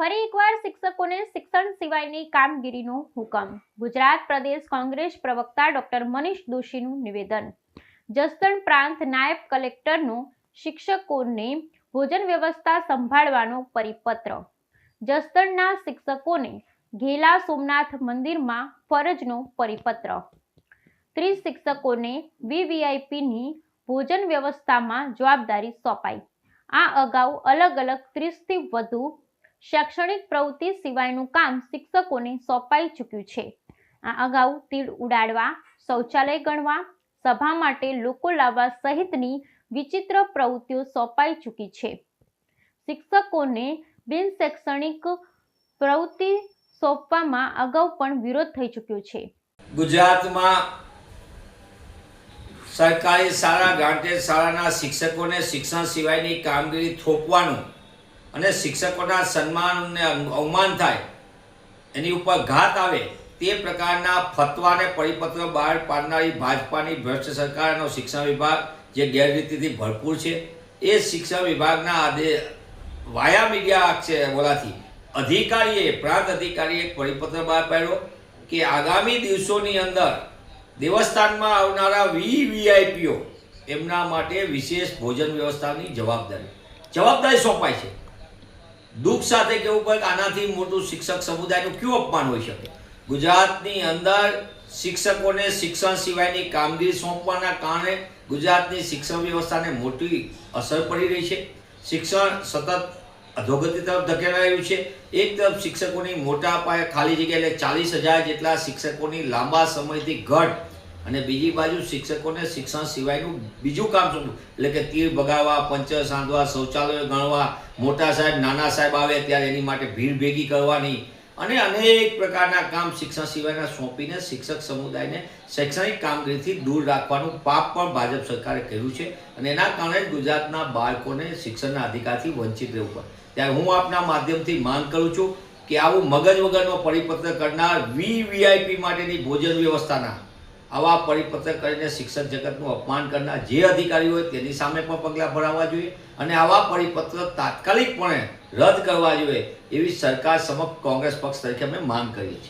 ફરી એકવાર શિક્ષકોને શિક્ષણ સિવાયની કામગીરીનો હુકમ. ગુજરાત પ્રદેશ કોંગ્રેસ પ્રવક્તા ડોક્ટર મનીષ દોશીનું નિવેદન. જસદણ પ્રાંત નાયબ કલેક્ટરનો શિક્ષકોને ભોજન વ્યવસ્થા સંભાળવાનો પરિપત્ર. જસદણના શિક્ષકોને ઘેલા સોમનાથ મંદિરમાં ફરજનો પરિપત્ર. 30 શિક્ષકોને વીવીઆઈપીની ભોજન વ્યવસ્થામાં જવાબદારી સોંપાઈ. આ અગાઉ અલગ અલગ 30થી વધુ શૈક્ષણિક પ્રવૃત્તિ સિવાયનું કામ શિક્ષકોને સોંપાઈ ચૂક્યું છે. આ અગાઉ તીડ ઉડાડવા, શૌચાલય ગણવા, સભા માટે લોકો લાવવા સહિતની વિચિત્ર પ્રવૃત્તિઓ સોંપાઈ ચૂકી છે. શિક્ષકોને બિન શૈક્ષણિક પ્રવૃત્તિ સોંપવામાં અગાઉ પણ વિરોધ થઈ ચૂક્યો છે. ગુજરાતમાં સરકારી શાળા ગ્રાન્ટેડ શાળાના શિક્ષકોને શિક્ષણ સિવાયની કામગીરી થોપવાનું અને શિક્ષકોના સન્માન અને અવમાન થાય, એની ઉપર ઘાત આવે તે પ્રકારના ફતવાને પરિપત્ર બહાર પાડનારી ભાજપાની ભ્રષ્ટ સરકારનો શિક્ષણ વિભાગ જે ગેરરીતિથી ભરપૂર છે, એ શિક્ષણ વિભાગના વાયા મીડિયા બોલાથી પ્રાંત અધિકારીએ એક પરિપત્ર બહાર પાડ્યો કે આગામી દિવસોની અંદર દેવસ્થાનમાં આવનારા વીવીઆઈપીઓ એમના માટે વિશેષ ભોજન વ્યવસ્થાની જવાબદારી સોંપાય છે. દુઃખ સાથે કહેવું પડે કે આનાથી મોટું શિક્ષક સમુદાયનું કયું અપમાન હોઈ શકે. ગુજરાતની અંદર શિક્ષકોને શિક્ષણ સિવાયની કામગીરી સોંપવાના કારણે ગુજરાતની શિક્ષણ વ્યવસ્થાને મોટી અસર પડી રહી છે. શિક્ષણ સતત અધોગતિ તરફ ધકેલાઈ રહ્યું છે. એક તરફ શિક્ષકોની મોટા પાયે ખાલી જગ્યા એટલે 40,000 જેટલા શિક્ષકોની લાંબા સમયથી ઘટ, અને બીજી બાજુ શિક્ષકોને શિક્ષણ સિવાયનું બીજું કામ શું એટલે કે તીર બગાવવા, પંચર સાંધવા, શૌચાલયો ગણવા, મોટા સાહેબ નાના સાહેબ આવે ત્યારે એની માટે ભીડ ભેગી કરવાની અને અનેક પ્રકારના કામ શિક્ષણ સિવાયના સોંપીને શિક્ષક સમુદાયને શૈક્ષણિક કામગીરીથી દૂર રાખવાનું પાપ પણ ભાજપ સરકારે કર્યું છે. અને એના કારણે ગુજરાતના બાળકોને શિક્ષણના અધિકારથી વંચિત રહેવું પડે. ત્યારે હું આપના માધ્યમથી માંગ કરું છું કે આવું મગજ વગરનો પરિપત્ર કરનાર, વીવીઆઈપી માટેની ભોજન વ્યવસ્થાના આવા પરિપત્ર કરીને શિક્ષક જગતનું અપમાન કરનાર જે અધિકારી હોય તેની સામે પણ પગલાં ભરાવવા જોઈએ અને આવા પરિપત્ર તાત્કાલિકપણે રદ કરવા જોઈએ એવી સરકાર સમક્ષ કોંગ્રેસ પક્ષ તરીકે અમે માંગ કરીએ છીએ.